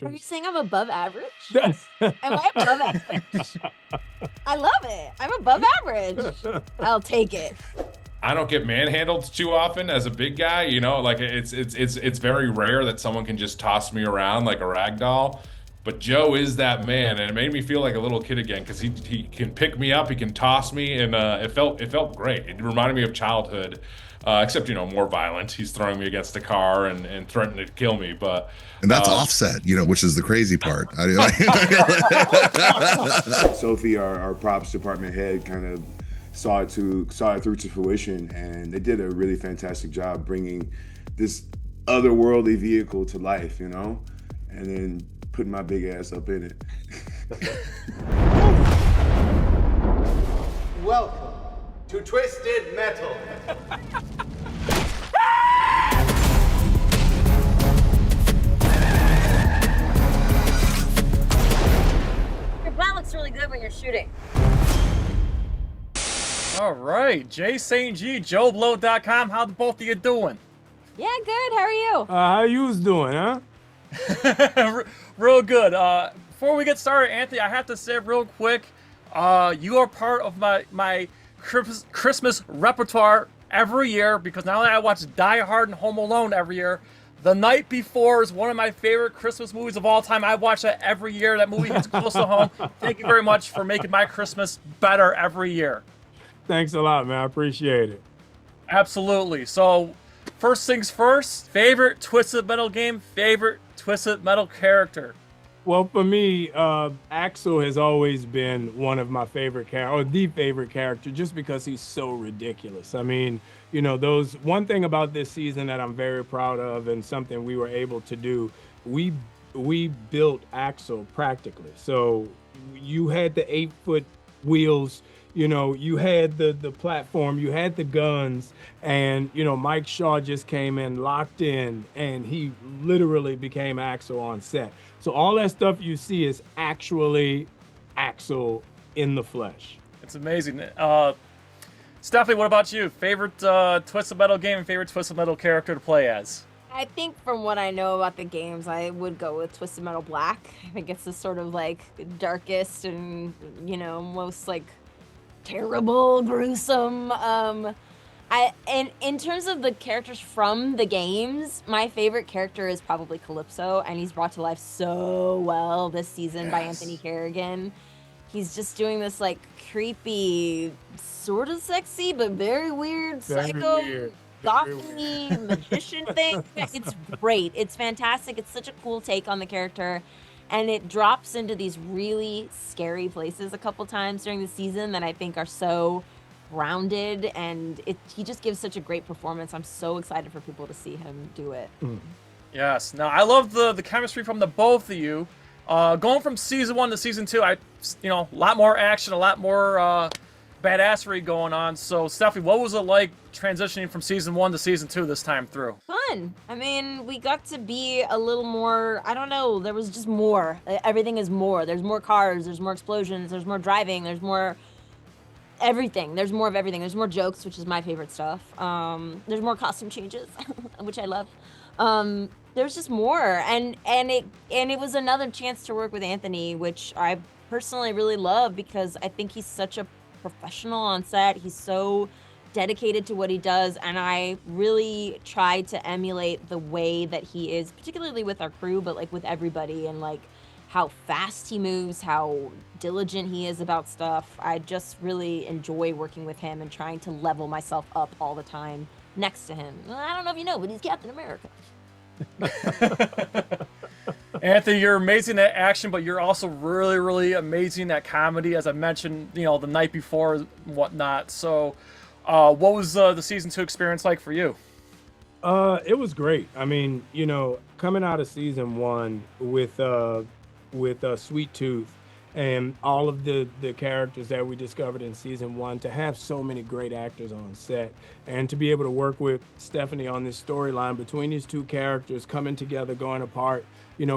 Are you saying I'm above average? Am I above average? I love it. I'm above average. I'll take it. I don't get manhandled too often as a big guy, you know, like it's very rare that someone can just toss me around like a rag doll. But Joe is that man, and it made me feel like a little kid again because he can pick me up, he can toss me, and it felt great. It reminded me of childhood, except more violent. He's throwing me against the car and threatening to kill me, but and that's offset, which is the crazy part. Sophie, our props department head, kind of saw it through to fruition, and they did a really fantastic job bringing this otherworldly vehicle to life, and then putting my big ass up in it. Welcome to Twisted Metal. Your plan looks really good when you're shooting. All right, Jay St. G, JoBlo.com. How the both of you doing? Yeah, good. How are you? How you's doing, huh? Real good. Before we get started, Anthony, I have to say real quick, you are part of my Christmas repertoire every year because not only I watch Die Hard and Home Alone every year, The Night Before is one of my favorite Christmas movies of all time. I watch that every year. That movie hits close to home. Thank you very much for making my Christmas better every year. Thanks a lot, man. I appreciate it. Absolutely. So, first things first, favorite Twisted Metal game, favorite Twisted Metal character. Well, for me, Axel has always been one of my favorite characters, or the favorite character, just because he's so ridiculous. I mean, one thing about this season that I'm very proud of and something we were able to do, we built Axel practically. So you had the 8-foot wheels, you had the platform, you had the guns, and, Mike Shaw just came in, locked in, and he literally became Axel on set. So all that stuff you see is actually Axel in the flesh. It's amazing. Stephanie, what about you? Favorite Twisted Metal game and favorite Twisted Metal character to play as? I think from what I know about the games, I would go with Twisted Metal Black. I think it's the sort of like darkest and, most like terrible, gruesome. And in terms of the characters from the games, my favorite character is probably Calypso, and he's brought to life so well this season by Anthony Carrigan. He's just doing this like creepy, sort of sexy, but very weird, psycho, gothy magician thing. It's great. It's fantastic. It's such a cool take on the character. And it drops into these really scary places a couple times during the season that I think are so grounded, and he just gives such a great performance. I'm so excited for people to see him do it. Yes. Now, I love the chemistry from the both of you. Going from season 1 to season 2, a lot more action, a lot more badassery going on. So, Stephanie, what was it like transitioning from season 1 to season 2 this time through? Fun. I mean, we got to be a little more, I don't know, there was just more. Everything is more. There's more cars, there's more explosions, there's more driving, there's more everything. There's more of everything. There's more jokes, which is my favorite stuff. There's more costume changes, which I love. There's just more, and it was another chance to work with Anthony, which I personally really love because I think he's such a professional on set. He's so dedicated to what he does, and I really try to emulate the way that he is, particularly with our crew, but like with everybody, and like how fast he moves, how diligent he is about stuff. I just really enjoy working with him and trying to level myself up all the time next to him. I don't know if you know, but he's Captain America. Anthony, you're amazing at action, but you're also really, really amazing at comedy, as I mentioned, The Night Before and whatnot. So, what was the season 2 experience like for you? It was great. I mean, coming out of season 1 with Sweet Tooth and all of the characters that we discovered in season 1, to have so many great actors on set and to be able to work with Stephanie on this storyline between these two characters coming together, going apart,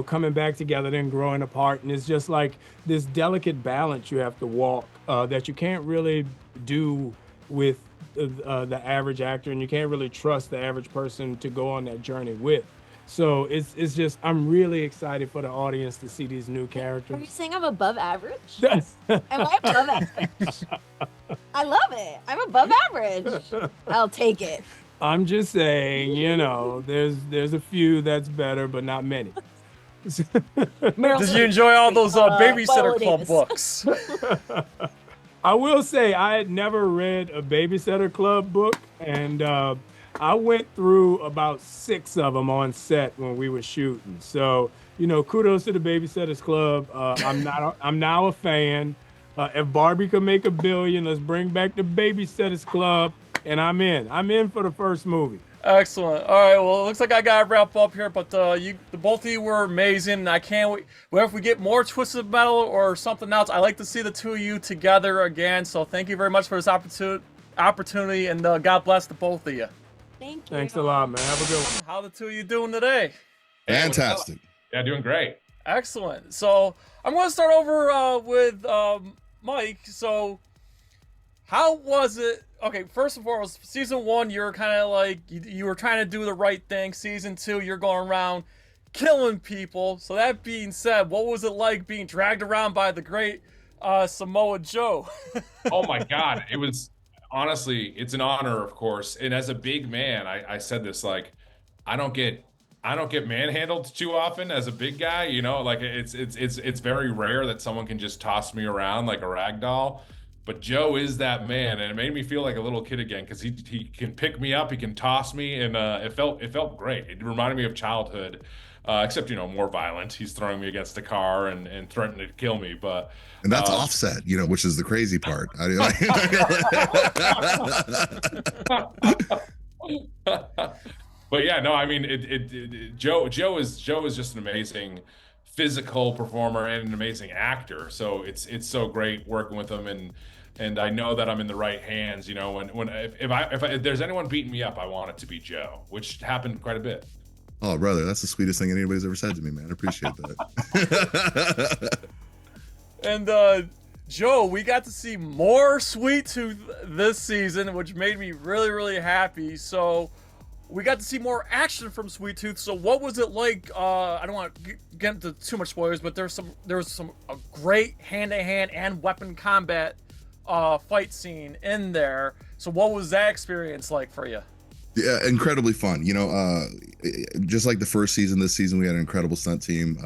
coming back together, then growing apart. And it's just like this delicate balance you have to walk that you can't really do with the average actor, and you can't really trust the average person to go on that journey with. So it's just I'm really excited for the audience to see these new Are you characters. saying I'm above average? Am I above average? I love it. I'm above average. I'll take it. I'm just saying, there's a few that's better, but not many. Meryl Did Streep. you enjoy all those Babysitter Viola Club Davis. books? I will say I had never read a Babysitter Club book, and I went through about 6 of them on set when we were shooting. So, kudos to the Babysitters Club. I'm now a fan. If Barbie could make $1 billion, let's bring back the Babysitters Club, and I'm in. I'm in for the first movie. Excellent. All right. Well, it looks like I gotta wrap up here, but the both of you were amazing. I can't wait. Well, if we get more Twisted Metal or something else, I like to see the two of you together again. So thank you very much for this opportunity, and God bless the both of you. Thank you. Thanks a lot, man. Have a good one. How the two of you doing today? Hey, what's up? Fantastic. Yeah, doing great. Excellent. So I'm going to start over with Mike. So how was it? Okay, first and foremost, season 1, you're kind of like, you were trying to do the right thing. Season 2, you're going around killing people. So that being said, what was it like being dragged around by the great Samoa Joe? Oh my God. It was honestly, it's an honor, of course. And as a big man, I said this, like, I don't get manhandled too often as a big guy, like it's very rare that someone can just toss me around like a rag doll. But Joe is that man, and it made me feel like a little kid again because he can pick me up, he can toss me, and it felt great. It reminded me of childhood, except more violent. He's throwing me against a car and threatening to kill me. But And that's offset, which is the crazy part. But yeah, no, I mean, Joe is just an amazing physical performer and an amazing actor. So it's so great working with him, and I know that I'm in the right hands. If there's anyone beating me up, I want it to be Joe, which happened quite a bit. Oh, brother, that's the sweetest thing anybody's ever said to me, man. I appreciate that. And Joe, we got to see more Sweet Tooth this season, which made me really, really happy. So we got to see more action from Sweet Tooth. So what was it like? I don't want to get into too much spoilers, but there was some great hand-to-hand and weapon combat fight scene in there. So what was that experience like for you? Yeah, incredibly fun. Just like the first season, this season we had an incredible stunt team.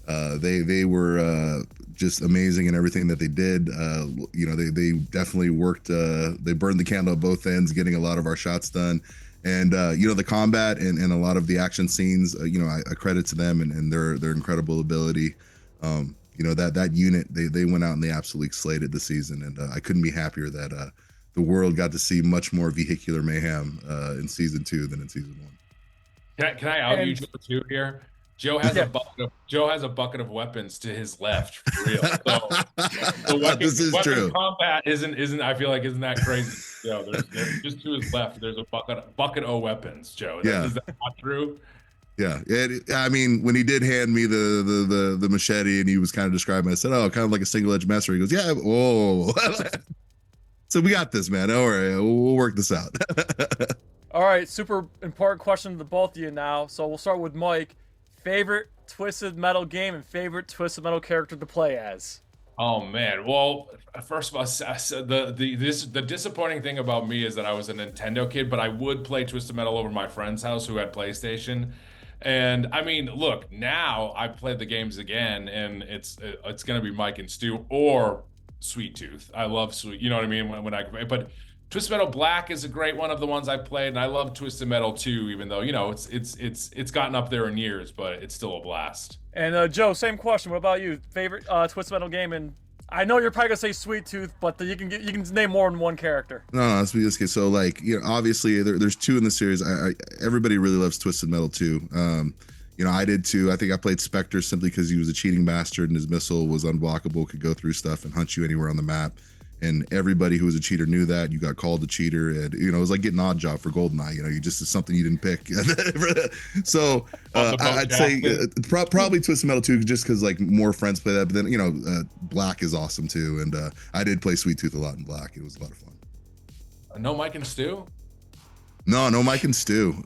They were just amazing in everything that they did. They definitely worked. They burned the candle at both ends, getting a lot of our shots done. And the combat and a lot of the action scenes, I credit to them and their incredible ability. That unit, they went out and they absolutely slayed it this season, and I couldn't be happier that the world got to see much more Vehicular Mayhem in season 2 than in season 1. Can I out you Joe too here? Joe has a bucket of weapons to his left, for real. So This is weapon true. combat isn't I feel like isn't that crazy? There's just to his left. There's a bucket of weapons, Joe. Is that not true? Yeah, I mean, when he did hand me the machete and he was kind of describing it, I said, "Oh, kind of like a single-edged messer." He goes, "Yeah, oh." So we got this, man. Don't worry, we'll work this out. All right, super important question to both of you now. So we'll start with Mike. Favorite Twisted Metal game and favorite Twisted Metal character to play as? Oh man, well, first of all, the disappointing thing about me is that I was a Nintendo kid, but I would play Twisted Metal over my friend's house who had PlayStation. And I mean, look, now I've played the games again, and it's gonna be Mike and Stu or Sweet Tooth. I love Sweet, you know what I mean? But Twisted Metal Black is a great one of the ones I've played, and I love Twisted Metal 2, even though it's gotten up there in years, but it's still a blast. And Joe, same question. What about you? Favorite Twisted Metal game? And I know you're probably gonna say Sweet Tooth, but you can name more than one character. No, let's be this case. So, obviously, there's 2 in the series. Everybody really loves Twisted Metal 2. I did too. I think I played Spectre simply because he was a cheating bastard and his missile was unblockable, could go through stuff and hunt you anywhere on the map. And everybody who was a cheater knew that. You got called a cheater, and it was like getting Odd Job for GoldenEye. It's something you didn't pick. So I'd say probably Twisted Metal 2, just because more friends play that. But then Black is awesome too, and I did play Sweet Tooth a lot in Black. It was a lot of fun. No Mike and Stu? No Mike and Stu.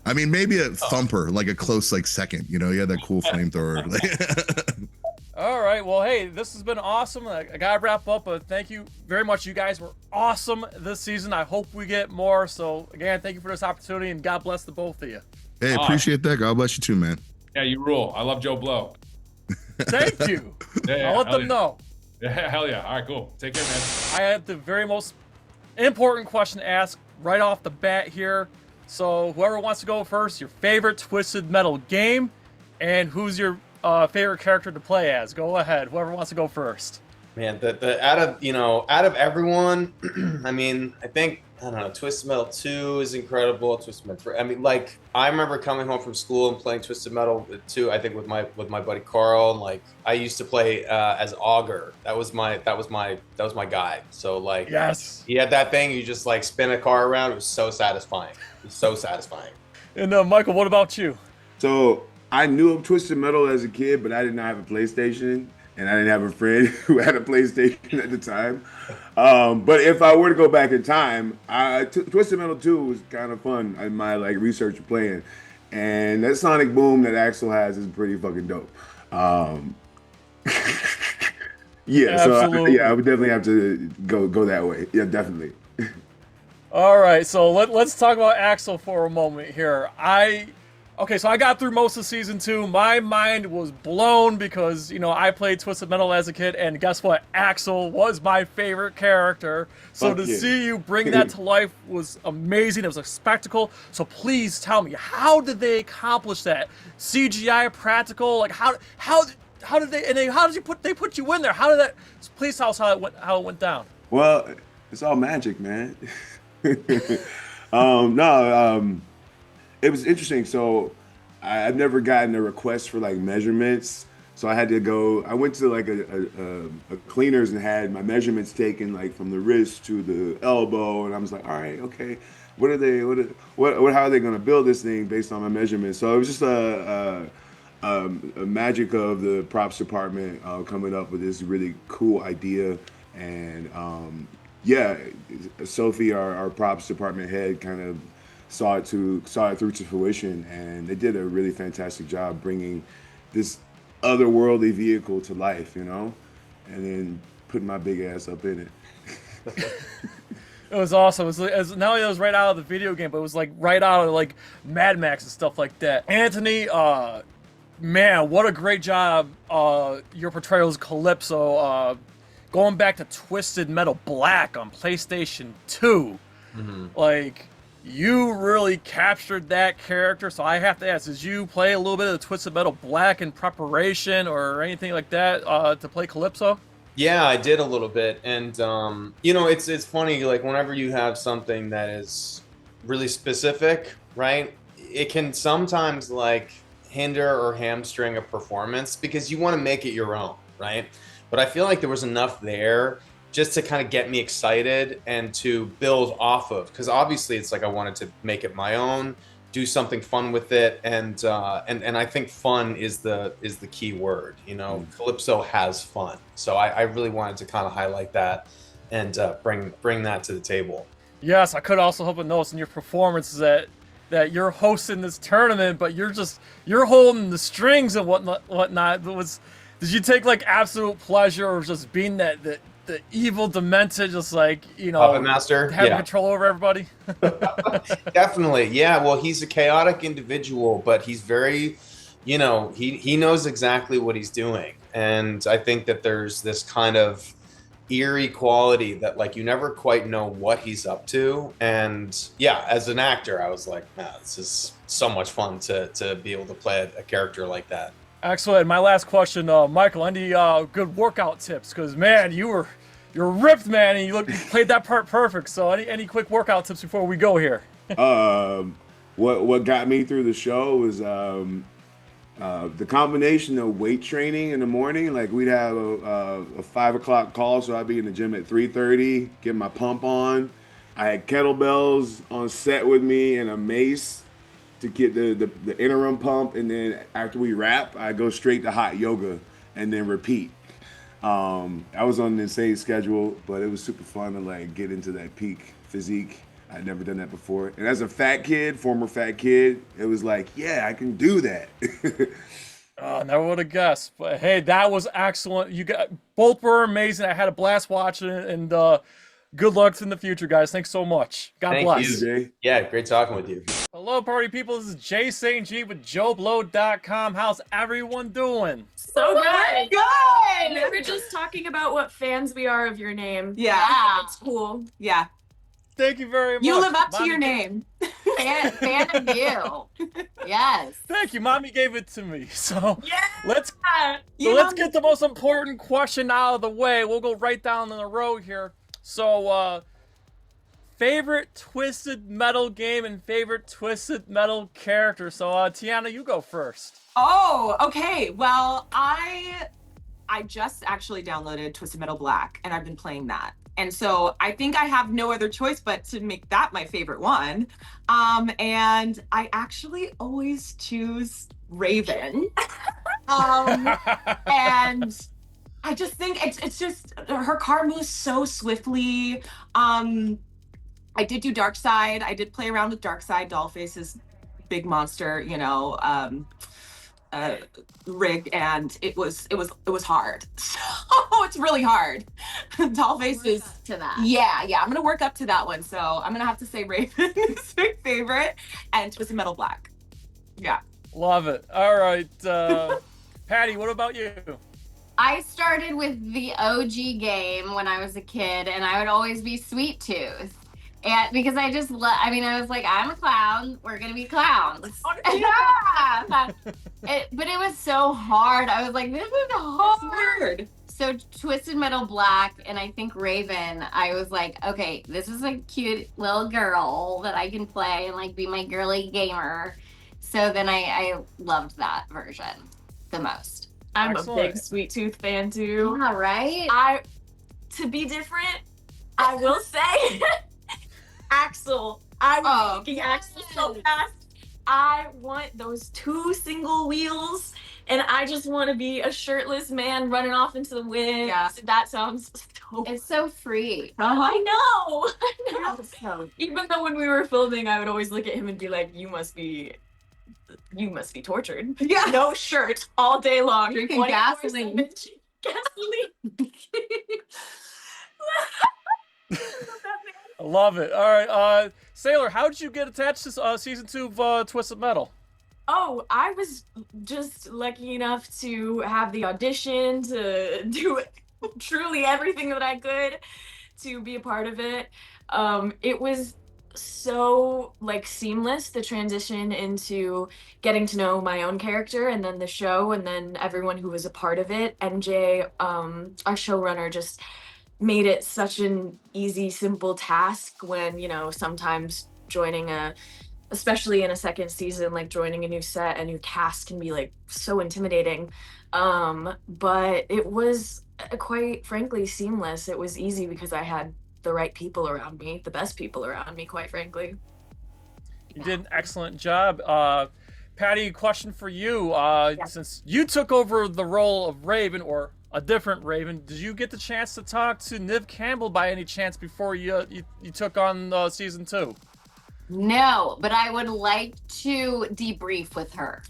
I mean, maybe a thumper, like a close like second. You know, he had that cool flamethrower. All right. Well, hey, this has been awesome. I gotta wrap up, but thank you very much. You guys were awesome this season. I hope we get more. So again, thank you for this opportunity, and God bless the both of you. Hey, appreciate that. God bless you too, man. Yeah, you rule. I love JoBlo. Thank you. Yeah, I'll let them know. Yeah, hell yeah. All right, cool. Take care, man. I had the very most important question to ask right off the bat here. So whoever wants to go first, your favorite Twisted Metal game, and who's your favorite character to play as? Go ahead. Whoever wants to go first. Man, out of everyone, I mean, I think, I don't know, Twisted Metal 2 is incredible. Twisted Metal 3. I mean, like, I remember coming home from school and playing Twisted Metal 2, I think with my buddy Carl, and like I used to play as Augur. That was my guy. So like, yes, he had that thing, you just like spin a car around. It was so satisfying. It was so satisfying. And Michael, what about you? So I knew of Twisted Metal as a kid, but I did not have a PlayStation, and I didn't have a friend who had a PlayStation at the time. But if I were to go back in time, Twisted Metal 2 was kind of fun in my like research of playing, and that sonic boom that Axel has is pretty fucking dope. Yeah, so I would definitely have to go that way. Yeah, definitely. All right, so let's talk about Axel for a moment here. Okay, so I got through most of season 2. My mind was blown because, you know, I played Twisted Metal as a kid, and guess what? Axel was my favorite character. So to see you bring that to life was amazing. It was a spectacle. So please tell me, how did they accomplish that? CGI, practical? Like how did they put you in there? How did that? Please tell us how it went down. Well, it's all magic, man. It was interesting. So I've never gotten a request for like measurements. So I had to go, I went to like a cleaners and had my measurements taken like from the wrist to the elbow. And I was like, all right, okay. How are they going to build this thing based on my measurements? So it was just a magic of the props department coming up with this really cool idea. And yeah, Sophie, our props department head, kind of saw it through to fruition, and they did a really fantastic job bringing this otherworldly vehicle to life, you know, and then putting my big ass up in it. It was awesome. It was not only it was right out of the video game, but it was like right out of like Mad Max and stuff like that. Anthony, man, what a great job your portrayal as Calypso. Going back to Twisted Metal Black on PlayStation 2, like, you really captured that character. So I have to ask, did you play a little bit of the Twisted Metal Black in preparation or anything like that to play Calypso? Yeah, I did a little bit. And, you know, it's funny, like, whenever you have something that is really specific, right, it can sometimes, like, hinder or hamstring a performance because you want to make it your own, right? But I feel like there was enough there just to kind of get me excited and to build off of, because obviously it's like I wanted to make it my own, do something fun with it, and I think fun is the key word. You know, Calypso has fun, so I really wanted to kind of highlight that and bring that to the table. Yes, I could also help but notice in your performance that you're hosting this tournament, but you're holding the strings and whatnot. Did you take like absolute pleasure of just being the evil demented, just like, you know, Puppet Master, having control over everybody? Definitely, yeah. Well, he's a chaotic individual, but he's very, you know, he knows exactly what he's doing, and I think that there's this kind of eerie quality that like you never quite know what he's up to. And yeah, as an actor, I was like, man, this is so much fun to be able to play a character like that. Excellent. My last question, Michael, any good workout tips? Because man, you're ripped, man, and you played that part perfect. So any quick workout tips before we go here? What got me through the show was the combination of weight training in the morning. Like we'd have a 5 o'clock call, so I'd be in the gym at 3:30, get my pump on. I had kettlebells on set with me and a mace to get the interim pump, and then after we wrap, I go straight to hot yoga and then repeat. I was on an insane schedule, but it was super fun to like get into that peak physique. I'd never done that before. And as a fat kid, former fat kid, it was like, yeah, I can do that. Oh, never would have guessed. But hey, that was excellent. You got both were amazing. I had a blast watching it, and good luck in the future, guys. Thanks so much. God Thank bless. you. Jay. Yeah, great talking with you. Hello, party people. This is Jay St. G with JoBlo.com. How's everyone doing? So good. Good. We were just talking about what fans we are of your name. Yeah. It's cool. Yeah. Thank you very much. You live up to Mommy your name. Fan of you. Yes. Thank you. Mommy gave it to me. So Yeah. let's You let's know- get the most important question out of the way. We'll go right down in a row here. So favorite Twisted Metal game and favorite Twisted Metal character. So Tiana, you go first. Oh, okay. Well, I just actually downloaded Twisted Metal Black, and I've been playing that. And so I think I have no other choice but to make that my favorite one. And I actually always choose Raven. And I just think it's just her car moves so swiftly. I did do Dark Side. I did play around with Dark Side, Dollface's big monster, rig, and it was hard. So it's really hard. Dollface is To that. yeah, I'm gonna work up to that one. So I'm gonna have to say Raven is my favorite, and Twisted Metal Black. Yeah. Love it. All right, Patty, what about you? I started with the OG game when I was a kid, and I would always be Sweet Tooth. And because I just I was like, I'm a clown. We're gonna be clowns. Yeah. But it was so hard. I was like, this is hard. So Twisted Metal Black and I think Raven, I was like, okay, this is a cute little girl that I can play and like be my girly gamer. So then I loved that version the most. I'm Excellent. a big Sweet Tooth fan too. Yeah, right? To be different, I will say Axel. I was thinking Axel so fast. I want those 2 single wheels, and I just want to be a shirtless man running off into the wind. Yeah. That sounds so. It's so free. I know. I know. So Even though when we were filming, I would always look at him and be like, "You must be tortured." Yeah. No shirt all day long. Drinking 24/7. gasoline. Gasoline. I love it. All right, Saylor, how did you get attached to season 2 of Twisted Metal? Oh, I was just lucky enough to have the audition to do truly everything that I could to be a part of it. It was so seamless, the transition into getting to know my own character and then the show and then everyone who was a part of it. MJ, our showrunner, just made it such an easy, simple task when, sometimes joining especially in a second season, joining a new set, a new cast can be so intimidating. But it was quite frankly seamless. It was easy because I had the right people around me, the best people around me, quite frankly. You did an excellent job. Patty, question for you. Since you took over the role of Raven, or a different Raven, did you get the chance to talk to Niv Campbell by any chance before you took on season 2? no, but I would like to debrief with her.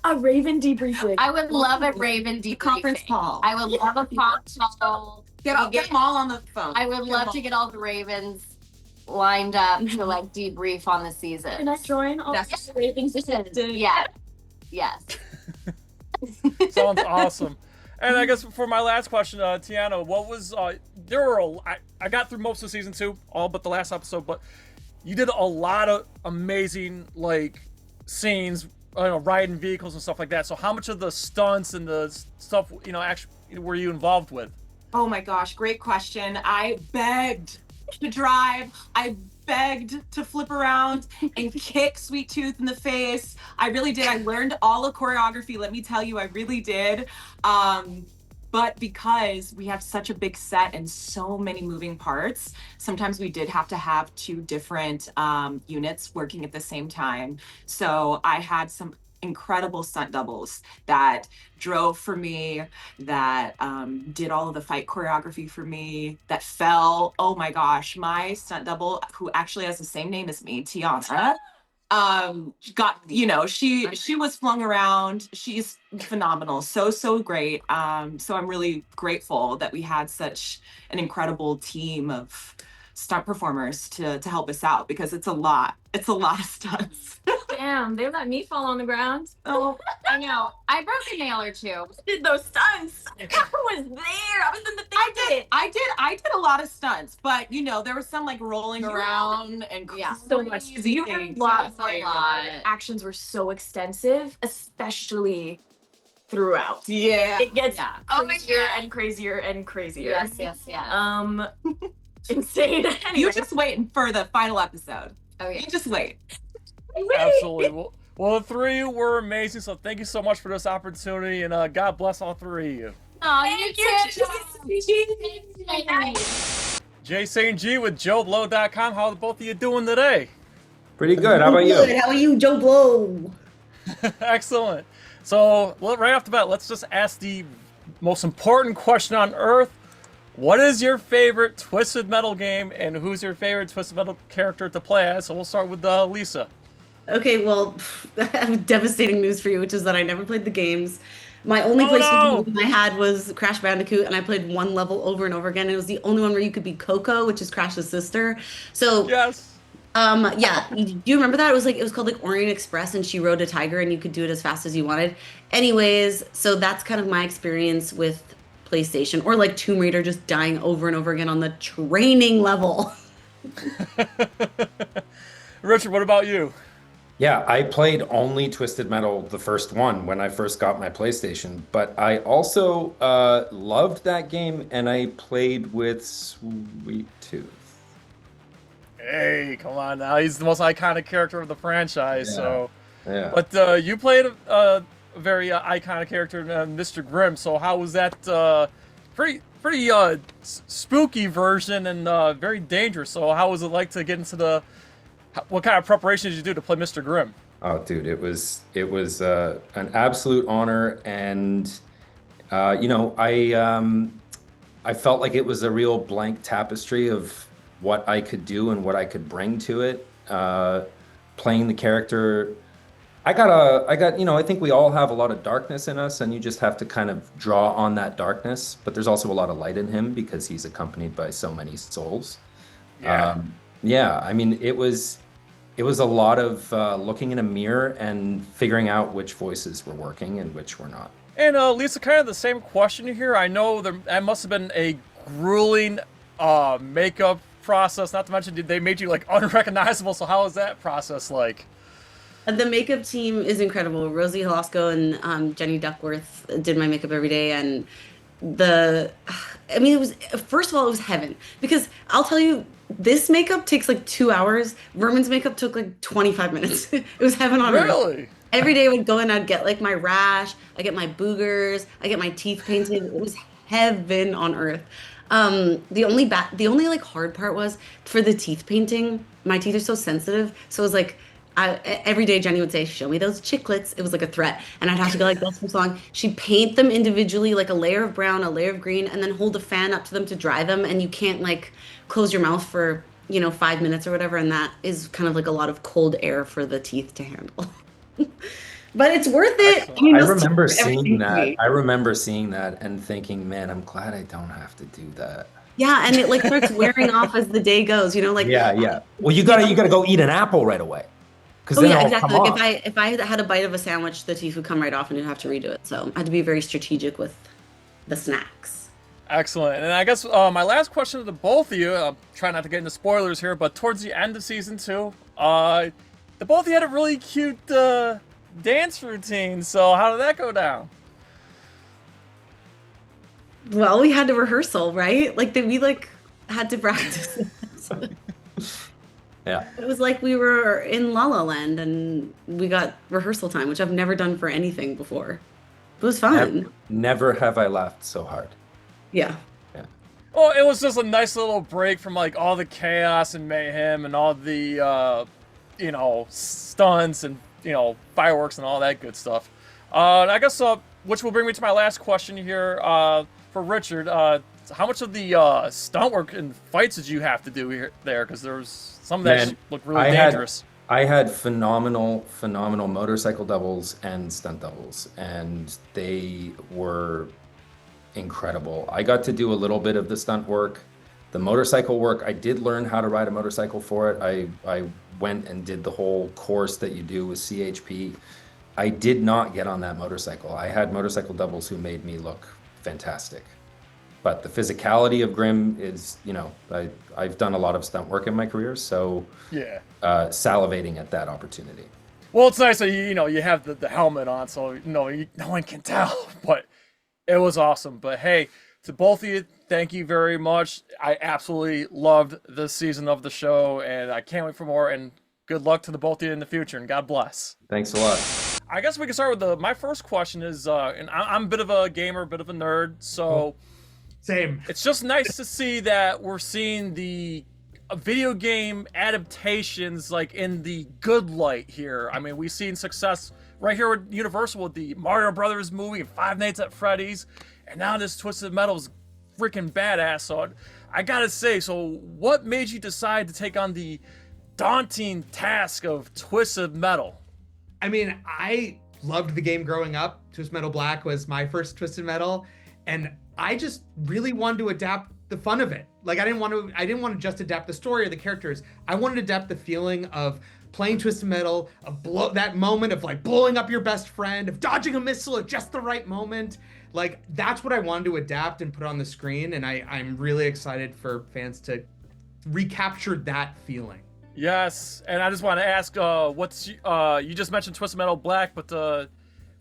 A Raven debriefing. I would love a Raven debriefing. Conference call. I would love a conference call. Get them all on the phone. I would love to get all the Ravens lined up to debrief on the season. Can I join all That's- the Ravens? Yeah. Yes. Sounds awesome. And I guess for my last question, Tiana, what was there were I got through most of season 2, all but the last episode, but you did a lot of amazing scenes, riding vehicles and stuff like that. So how much of the stunts and the stuff actually were you involved with? Oh my gosh, great question. I begged to drive. I begged to flip around and kick Sweet Tooth in the face. I really did. I learned all the choreography. Let me tell you, I really did. But because we have such a big set and so many moving parts, sometimes we did have to have 2 different units working at the same time. So I had some incredible stunt doubles that drove for me, that did all of the fight choreography for me, that fell. Oh my gosh, my stunt double, who actually has the same name as me, Tiana, got, she was flung around. She's phenomenal, so great. So I'm really grateful that we had such an incredible team of stunt performers to help us out, because it's a lot of stunts. Damn, they let me fall on the ground. Oh, I know. I broke a nail or two. Did those stunts? I was there. I was in the thick I did a lot of stunts, but there was some like rolling around and so much. crazy A things. lot. Actions were so extensive, especially throughout. Yeah. It gets Oh my crazier God. and crazier and crazier. Yes. Insane. Anyway. You're just waiting for the final episode. Oh yeah. You just wait. Absolutely. Well, the three of you were amazing, so thank you so much for this opportunity, and God bless all three of you. Oh, you too. Jay St. G with JoBlo.com. How are both of you doing today? Pretty good. How about you? Good. How are you, JoBlo? Excellent. So, right off the bat, let's just ask the most important question on Earth. What is your favorite Twisted Metal game, and who's your favorite Twisted Metal character to play as? So we'll start with Lisa. Okay, well, I have devastating news for you, which is that I never played the games. My only PlayStation game I had was Crash Bandicoot, and I played one level over and over again. It was the only one where you could be Coco, which is Crash's sister. So yes. Yeah. Do you remember that? It was called like Orient Express, and she rode a tiger, and you could do it as fast as you wanted. Anyways, so that's kind of my experience with PlayStation, or like Tomb Raider, just dying over and over again on the training level. Richard, what about you? Yeah, I played only Twisted Metal, the first one, when I first got my PlayStation. But I also loved that game, and I played with Sweet Tooth. Hey, come on now. He's the most iconic character of the franchise. Yeah. So, Yeah. But you played a very iconic character, Mr. Grimm. So how was that? Pretty spooky version and very dangerous. So how was it like to get into what kind of preparations did you do to play Mr. Grimm? Oh, dude, it was an absolute honor, and I felt like it was a real blank tapestry of what I could do and what I could bring to it. Playing the character, I think we all have a lot of darkness in us, and you just have to kind of draw on that darkness. But there's also a lot of light in him because he's accompanied by so many souls. Yeah. I mean, it was a lot of looking in a mirror and figuring out which voices were working and which were not. And Lisa, kind of the same question here. I know that must have been a grueling makeup process. Not to mention, they made you like unrecognizable. So how was that process like? The makeup team is incredible. Rosie Halasco and Jenny Duckworth did my makeup every day, and it was, first of all, it was heaven, because I'll tell you, this makeup takes like 2 hours. Vermin's makeup took like 25 minutes. It was heaven on earth. Really? Every day I would go in, I'd get like my rash, I get my boogers, I get my teeth painted. It was heaven on earth. The only like hard part was for the teeth painting. My teeth are so sensitive, so it was like every day Jenny would say, "Show me those chiclets." It was like a threat, and I'd have to go like that's the song. She'd paint them individually, like a layer of brown, a layer of green, and then hold a fan up to them to dry them. And you can't like close your mouth for 5 minutes or whatever, and that is kind of like a lot of cold air for the teeth to handle. But it's worth it. I remember seeing that. I remember seeing that and thinking, man, I'm glad I don't have to do that. Yeah, and it like starts wearing off as the day goes. Yeah. Well, you gotta go eat an apple right away. Oh yeah, exactly. Like if I had a bite of a sandwich, the teeth would come right off, and you'd have to redo it. So I had to be very strategic with the snacks. Excellent. And I guess my last question to the both of you, I'm trying not to get into spoilers here, but towards the end of season 2, the both of you had a really cute dance routine. So how did that go down? Well, we had to rehearsal, right? We had to practice. Yeah. It was like we were in La La Land and we got rehearsal time, which I've never done for anything before. It was fun. Never have I laughed so hard. Yeah. Well, it was just a nice little break from like all the chaos and mayhem and all the stunts and fireworks and all that good stuff. I guess which will bring me to my last question here for Richard. How much of the stunt work and fights did you have to do there? Because there was some that looked really dangerous. I had phenomenal motorcycle doubles and stunt doubles, and they were incredible. I got to do a little bit of the stunt work. The motorcycle work, I did learn how to ride a motorcycle for it. I went and did the whole course that you do with CHP. I did not get on that motorcycle. I had motorcycle doubles who made me look fantastic. But the physicality of Grimm is, I've done a lot of stunt work in my career, so salivating at that opportunity. Well, it's nice that you have the helmet on, so no one can tell. But it was awesome. But hey, to both of you, thank you very much. I absolutely loved this season of the show, and I can't wait for more. And good luck to the both of you in the future, and God bless. Thanks a lot. I guess we can start with my first question is, and I'm a bit of a gamer, a bit of a nerd, so same. It's just nice to see that we're seeing the video game adaptations like in the good light here. I mean, we've seen success right here with Universal with the Mario Brothers movie and Five Nights at Freddy's, and now this Twisted Metal's freaking badass. So I gotta say, so what made you decide to take on the daunting task of Twisted Metal? I mean, I loved the game growing up. Twisted Metal Black was my first Twisted Metal, and I just really wanted to adapt the fun of it. Like I didn't want to just adapt the story or the characters. I wanted to adapt the feeling of playing Twisted Metal, of that moment of like blowing up your best friend, of dodging a missile at just the right moment. Like that's what I wanted to adapt and put on the screen, and I'm really excited for fans to recapture that feeling. Yes, and I just want to ask, you just mentioned Twisted Metal Black, but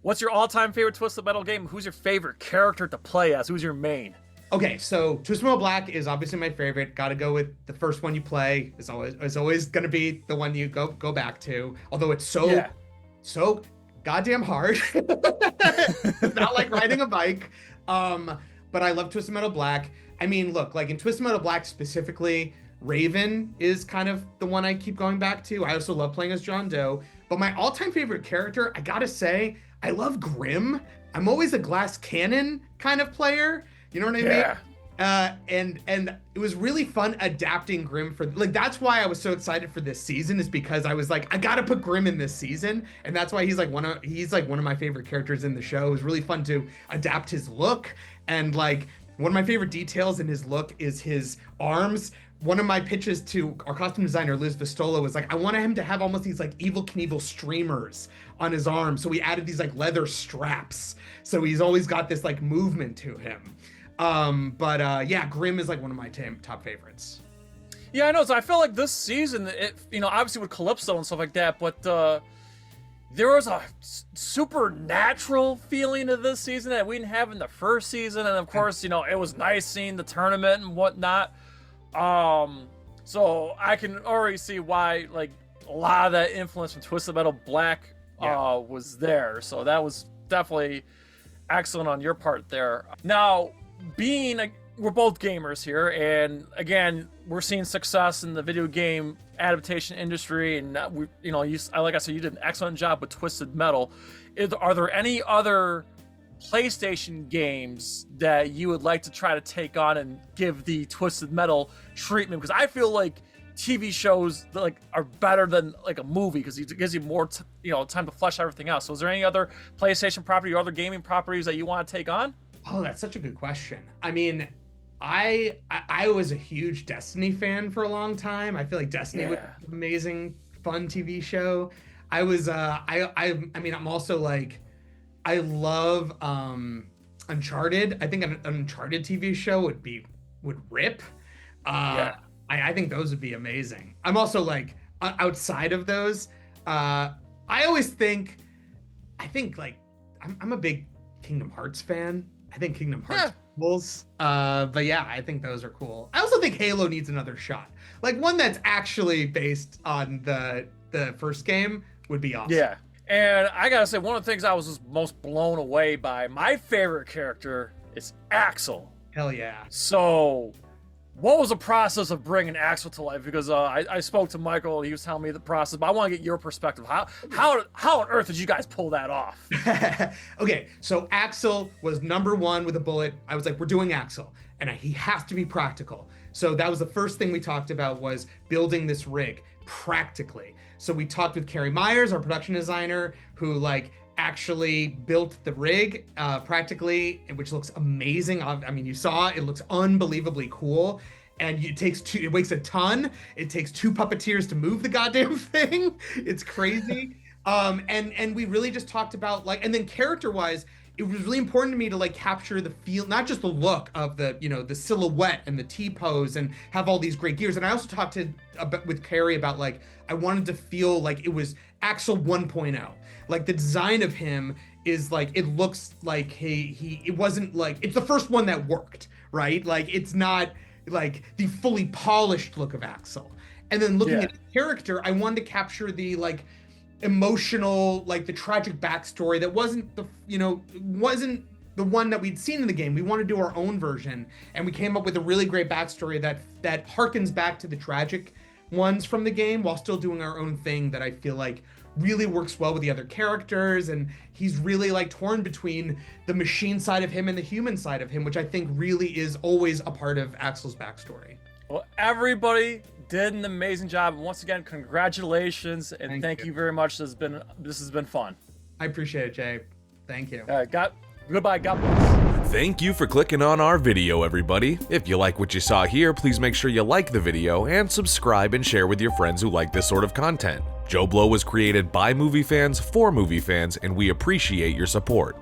what's your all-time favorite Twisted Metal game? Who's your favorite character to play as? Who's your main? Okay, so Twisted Metal Black is obviously my favorite. Got to go with the first one you play. It's always going to be the one you go back to. Although it's so goddamn hard. It's not like riding a bike. But I love Twisted Metal Black. I mean, look, like in Twisted Metal Black specifically, Raven is kind of the one I keep going back to. I also love playing as John Doe. But my all-time favorite character, I gotta say, I love Grimm. I'm always a glass cannon kind of player. You know what I mean? And it was really fun adapting Grimm for, like, that's why I was so excited for this season, is because I was like, I gotta put Grimm in this season. And that's why he's like one of my favorite characters in the show. It was really fun to adapt his look. And like, one of my favorite details in his look is his arms. One of my pitches to our costume designer, Liz Vistola, was like, I wanted him to have almost these like Evel Knievel streamers on his arms. So we added these like leather straps. So he's always got this like movement to him. Yeah, Grimm is like one of my top favorites. Yeah, I know. So I feel like this season, obviously with Calypso and stuff like that, but there was a supernatural feeling to this season that we didn't have in the first season. And of course, it was nice seeing the tournament and whatnot. So I can already see why like a lot of that influence from Twisted Metal Black was there. So that was definitely excellent on your part there. Now, we're both gamers here, and again, we're seeing success in the video game adaptation industry, and like I said, you did an excellent job with Twisted Metal. Are there any other PlayStation games that you would like to try to take on and give the Twisted Metal treatment? Because I feel like TV shows like are better than like a movie because it gives you more time to flesh everything out. So is there any other PlayStation property or other gaming properties that you want to take on? Oh, that's such a good question. I mean, I was a huge Destiny fan for a long time. I feel like Destiny was an amazing, fun TV show. I was I'm also like, I love Uncharted. I think an Uncharted TV show would rip. I think those would be amazing. I'm also like, outside of those, I think like I'm a big Kingdom Hearts fan. I think Kingdom Hearts rules. But yeah, I think those are cool. I also think Halo needs another shot. Like one that's actually based on the first game would be awesome. Yeah. And I gotta say, one of the things I was just most blown away by, my favorite character is Axel. Hell yeah. So what was the process of bringing Axel to life? Because I spoke to Michael, he was telling me the process, but I want to get your perspective. How on earth did you guys pull that off? Okay, so Axel was number one with a bullet. I was like, we're doing Axel, and he has to be practical. So that was the first thing we talked about, was building this rig practically. So we talked with Carrie Myers, our production designer, who like actually built the rig practically, which looks amazing. I mean, you saw it looks unbelievably cool. And it weighs a ton. It takes 2 puppeteers to move the goddamn thing. It's crazy. And we really just talked about like, and then character-wise, it was really important to me to like capture the feel, not just the look of the, you know, the silhouette and the T-pose and have all these great gears. And I also talked with Carrie about like, I wanted to feel like it was Axel 1.0. Like the design of him is like, it looks like it wasn't like, it's the first one that worked, right? Like it's not like the fully polished look of Axel. And then looking at the character, I wanted to capture the like emotional, like the tragic backstory that wasn't wasn't the one that we'd seen in the game. We wanted to do our own version, and we came up with a really great backstory that harkens back to the tragic ones from the game while still doing our own thing that I feel like really works well with the other characters. And he's really like torn between the machine side of him and the human side of him, which I think really is always a part of Axel's backstory. Well, everybody did an amazing job. Once again, congratulations, and thank you very much. This has been fun. I appreciate it, Jay. Thank you. All right, goodbye. God bless. Thank you for clicking on our video, everybody. If you like what you saw here, please make sure you like the video and subscribe and share with your friends who like this sort of content. JoBlo was created by movie fans for movie fans, and we appreciate your support.